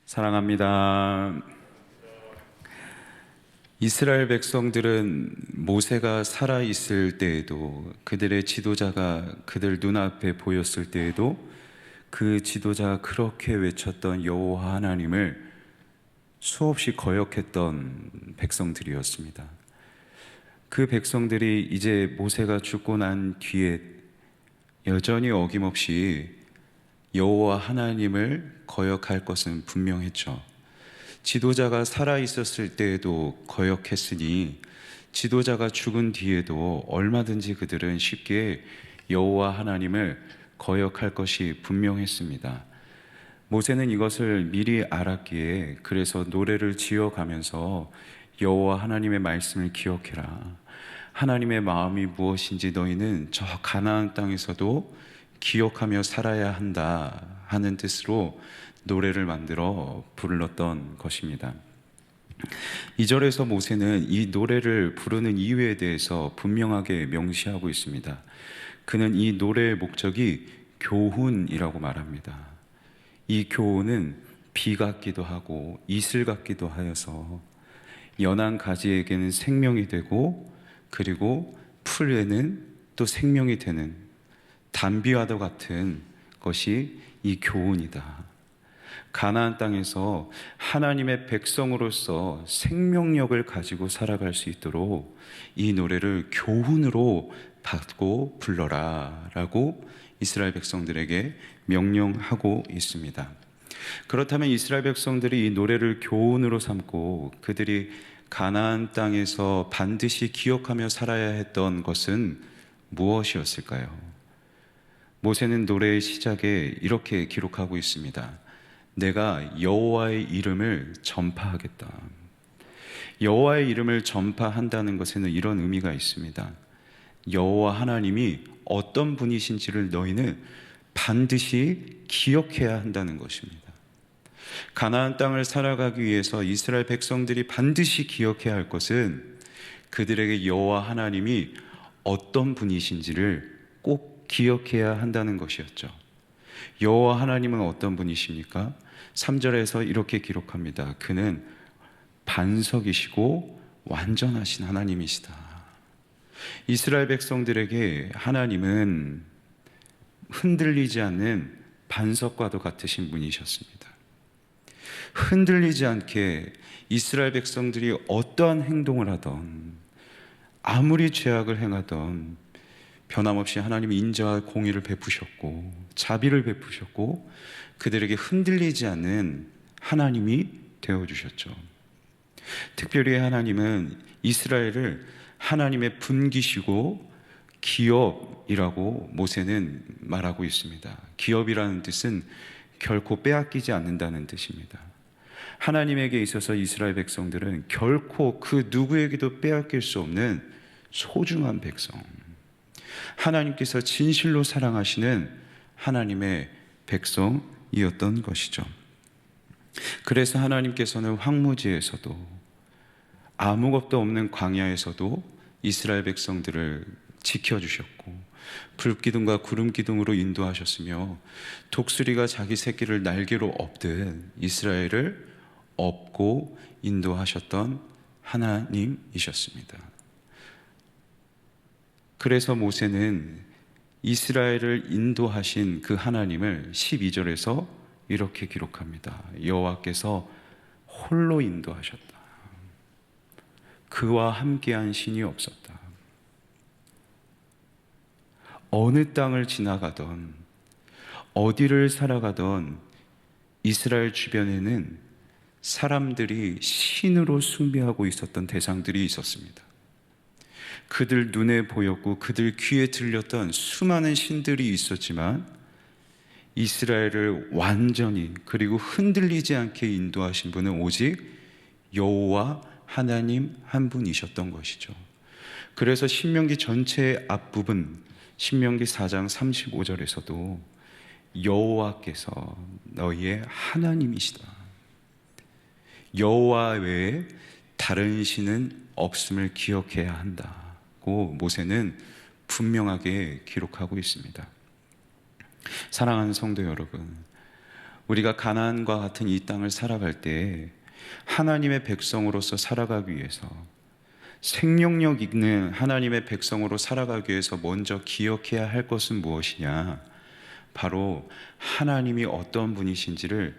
사랑합니다. 이스라엘 백성들은 모세가 살아있을 때에도, 그들의 지도자가 그들 눈앞에 보였을 때에도 그 지도자가 그렇게 외쳤던 여호와 하나님을 수없이 거역했던 백성들이었습니다. 그 백성들이 이제 모세가 죽고 난 뒤에 여전히 어김없이 여호와 하나님을 거역할 것은 분명했죠. 지도자가 살아있었을 때에도 거역했으니 지도자가 죽은 뒤에도 얼마든지 그들은 쉽게 여호와 하나님을 거역할 것이 분명했습니다. 모세는 이것을 미리 알았기에 그래서 노래를 지어가면서 여호와 하나님의 말씀을 기억해라. 하나님의 마음이 무엇인지 너희는 저 가나안 땅에서도 기억하며 살아야 한다 하는 뜻으로 노래를 만들어 불렀던 것입니다. 2절에서 모세는 이 노래를 부르는 이유에 대해서 분명하게 명시하고 있습니다. 그는 이 노래의 목적이 교훈이라고 말합니다. 이 교훈은 비 같기도 하고 이슬 같기도 하여서 연한 가지에게는 생명이 되고, 그리고 풀에는 또 생명이 되는 단비와도 같은 것이 이 교훈이다. 가나안 땅에서 하나님의 백성으로서 생명력을 가지고 살아갈 수 있도록 이 노래를 교훈으로 받고 불러라 라고 이스라엘 백성들에게 명령하고 있습니다. 그렇다면 이스라엘 백성들이 이 노래를 교훈으로 삼고 그들이 가나안 땅에서 반드시 기억하며 살아야 했던 것은 무엇이었을까요? 모세는 노래의 시작에 이렇게 기록하고 있습니다. 내가 여호와의 이름을 전파하겠다. 여호와의 이름을 전파한다는 것에는 이런 의미가 있습니다. 여호와 하나님이 어떤 분이신지를 너희는 반드시 기억해야 한다는 것입니다. 가나안 땅을 살아가기 위해서 이스라엘 백성들이 반드시 기억해야 할 것은 그들에게 여호와 하나님이 어떤 분이신지를 꼭 기억해야 한다는 것이었죠. 여호와 하나님은 어떤 분이십니까? 3절에서 이렇게 기록합니다. 그는 반석이시고 완전하신 하나님이시다. 이스라엘 백성들에게 하나님은 흔들리지 않는 반석과도 같으신 분이셨습니다. 흔들리지 않게 이스라엘 백성들이 어떠한 행동을 하던, 아무리 죄악을 행하던 변함없이 하나님이 인자와 공의를 베푸셨고 자비를 베푸셨고 그들에게 흔들리지 않는 하나님이 되어주셨죠. 특별히 하나님은 이스라엘을 하나님의 분기시고 기업이라고 모세는 말하고 있습니다. 기업이라는 뜻은 결코 빼앗기지 않는다는 뜻입니다. 하나님에게 있어서 이스라엘 백성들은 결코 그 누구에게도 빼앗길 수 없는 소중한 백성, 하나님께서 진실로 사랑하시는 하나님의 백성이었던 것이죠. 그래서 하나님께서는 황무지에서도 아무것도 없는 광야에서도 이스라엘 백성들을 지켜주셨고 불기둥과 구름기둥으로 인도하셨으며 독수리가 자기 새끼를 날개로 업듯 이스라엘을 업고 인도하셨던 하나님이셨습니다. 그래서 모세는 이스라엘을 인도하신 그 하나님을 12절에서 이렇게 기록합니다. 여호와께서 홀로 인도하셨다. 그와 함께한 신이 없었다. 어느 땅을 지나가던 어디를 살아가던 이스라엘 주변에는 사람들이 신으로 숭배하고 있었던 대상들이 있었습니다. 그들 눈에 보였고 그들 귀에 들렸던 수많은 신들이 있었지만 이스라엘을 완전히 그리고 흔들리지 않게 인도하신 분은 오직 여호와 하나님 한 분이셨던 것이죠. 그래서 신명기 전체의 앞부분 신명기 4장 35절에서도 여호와께서 너희의 하나님이시다. 여호와 외에 다른 신은 없음을 기억해야 한다. 모세는 분명하게 기록하고 있습니다. 사랑하는 성도 여러분, 우리가 가나안과 같은 이 땅을 살아갈 때 하나님의 백성으로서 살아가기 위해서, 생명력 있는 하나님의 백성으로 살아가기 위해서 먼저 기억해야 할 것은 무엇이냐? 바로 하나님이 어떤 분이신지를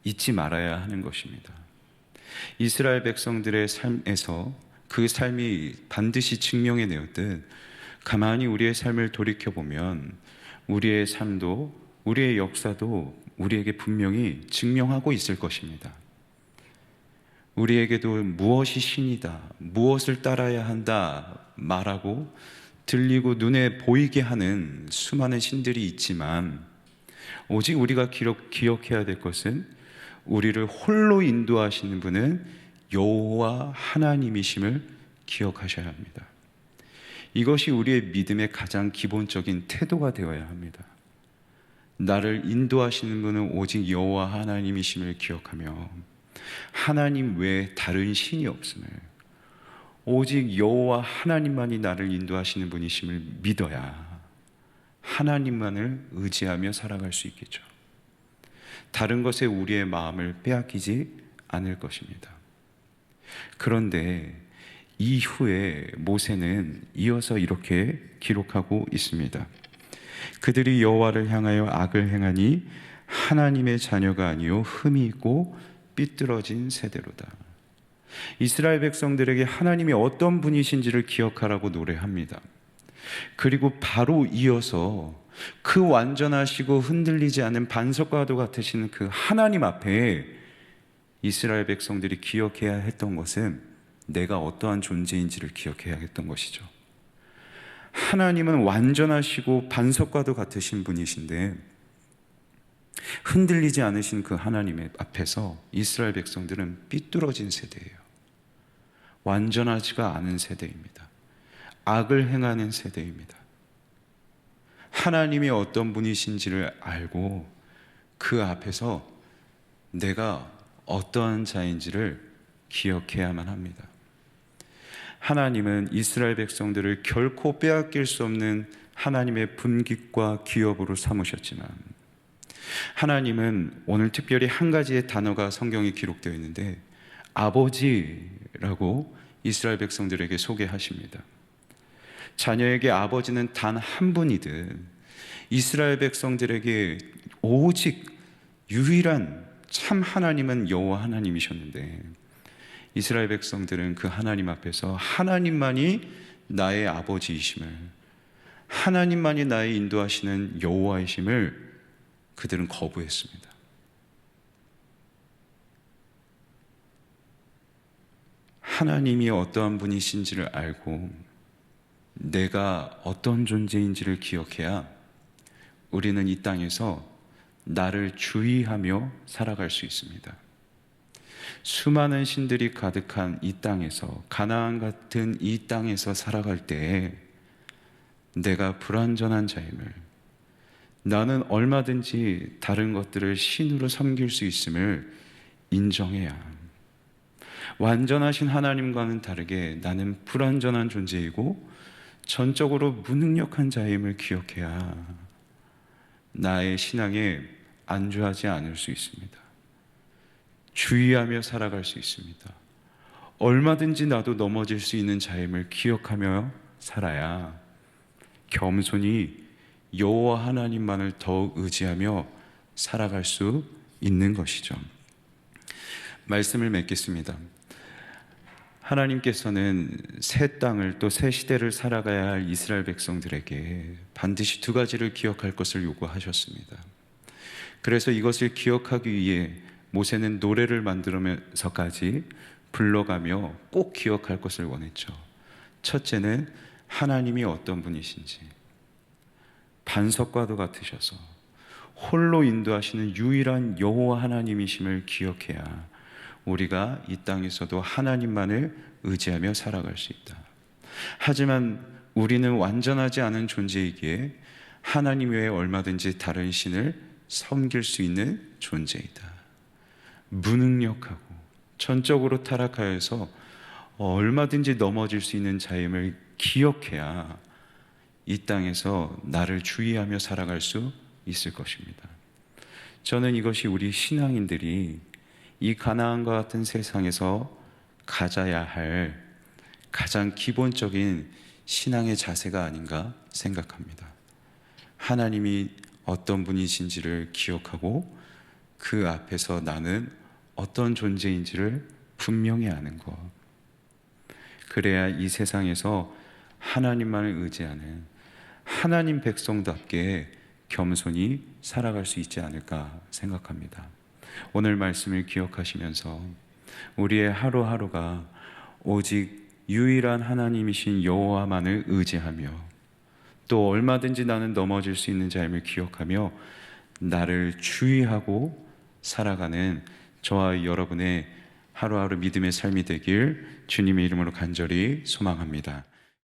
잊지 말아야 하는 것입니다. 이스라엘 백성들의 삶에서 그 삶이 반드시 증명해 내었듯, 가만히 우리의 삶을 돌이켜보면 우리의 삶도, 우리의 역사도 우리에게 분명히 증명하고 있을 것입니다. 우리에게도 무엇이 신이다, 무엇을 따라야 한다 말하고 들리고 눈에 보이게 하는 수많은 신들이 있지만, 오직 우리가 기억해야 될 것은 우리를 홀로 인도하시는 분은 여호와 하나님이심을 기억하셔야 합니다. 이것이 우리의 믿음의 가장 기본적인 태도가 되어야 합니다. 나를 인도하시는 분은 오직 여호와 하나님이심을 기억하며 하나님 외에 다른 신이 없음을, 오직 여호와 하나님만이 나를 인도하시는 분이심을 믿어야 하나님만을 의지하며 살아갈 수 있겠죠. 다른 것에 우리의 마음을 빼앗기지 않을 것입니다. 그런데 이후에 모세는 이어서 이렇게 기록하고 있습니다. 그들이 여호와를 향하여 악을 행하니 하나님의 자녀가 아니요 흠이 있고 삐뚤어진 세대로다. 이스라엘 백성들에게 하나님이 어떤 분이신지를 기억하라고 노래합니다. 그리고 바로 이어서 그 완전하시고 흔들리지 않는 반석과도 같으신 그 하나님 앞에 이스라엘 백성들이 기억해야 했던 것은 내가 어떠한 존재인지를 기억해야 했던 것이죠. 하나님은 완전하시고 반석과도 같으신 분이신데 흔들리지 않으신 그 하나님 앞에서 이스라엘 백성들은 삐뚤어진 세대예요. 완전하지가 않은 세대입니다. 악을 행하는 세대입니다. 하나님이 어떤 분이신지를 알고 그 앞에서 내가 어떠한 자인지를 기억해야만 합니다. 하나님은 이스라엘 백성들을 결코 빼앗길 수 없는 하나님의 분깃과 기업으로 삼으셨지만, 하나님은 오늘 특별히 한 가지의 단어가 성경에 기록되어 있는데 아버지라고 이스라엘 백성들에게 소개하십니다. 자녀에게 아버지는 단 한 분이듯 이스라엘 백성들에게 오직 유일한 참 하나님은 여호와 하나님이셨는데, 이스라엘 백성들은 그 하나님 앞에서 하나님만이 나의 아버지이심을, 하나님만이 나의 인도하시는 여호와이심을 그들은 거부했습니다. 하나님이 어떠한 분이신지를 알고 내가 어떤 존재인지를 기억해야 우리는 이 땅에서 나를 주의하며 살아갈 수 있습니다. 수많은 신들이 가득한 이 땅에서, 가나안 같은 이 땅에서 살아갈 때에 내가 불완전한 자임을, 나는 얼마든지 다른 것들을 신으로 섬길 수 있음을 인정해야, 완전하신 하나님과는 다르게 나는 불완전한 존재이고 전적으로 무능력한 자임을 기억해야 나의 신앙에 안주하지 않을 수 있습니다. 주의하며 살아갈 수 있습니다. 얼마든지 나도 넘어질 수 있는 자임을 기억하며 살아야 겸손히 여호와 하나님만을 더욱 의지하며 살아갈 수 있는 것이죠. 말씀을 맺겠습니다. 하나님께서는 새 땅을, 또 새 시대를 살아가야 할 이스라엘 백성들에게 반드시 두 가지를 기억할 것을 요구하셨습니다. 그래서 이것을 기억하기 위해 모세는 노래를 만들면서까지 불러가며 꼭 기억할 것을 원했죠. 첫째는 하나님이 어떤 분이신지, 반석과도 같으셔서 홀로 인도하시는 유일한 여호와 하나님이심을 기억해야 우리가 이 땅에서도 하나님만을 의지하며 살아갈 수 있다. 하지만 우리는 완전하지 않은 존재이기에 하나님 외에 얼마든지 다른 신을 섬길 수 있는 존재이다. 무능력하고 전적으로 타락하여서 얼마든지 넘어질 수 있는 자임을 기억해야 이 땅에서 나를 주의하며 살아갈 수 있을 것입니다. 저는 이것이 우리 신앙인들이 이 가나안과 같은 세상에서 가져야 할 가장 기본적인 신앙의 자세가 아닌가 생각합니다. 하나님이 어떤 분이신지를 기억하고 그 앞에서 나는 어떤 존재인지를 분명히 아는 것. 그래야 이 세상에서 하나님만을 의지하는 하나님 백성답게 겸손히 살아갈 수 있지 않을까 생각합니다. 오늘 말씀을 기억하시면서 우리의 하루하루가 오직 유일한 하나님이신 여호와만을 의지하며 또 얼마든지 나는 넘어질 수 있는 삶을 기억하며 나를 주의하고 살아가는 저와 여러분의 하루하루 믿음의 삶이 되길 주님의 이름으로 간절히 소망합니다.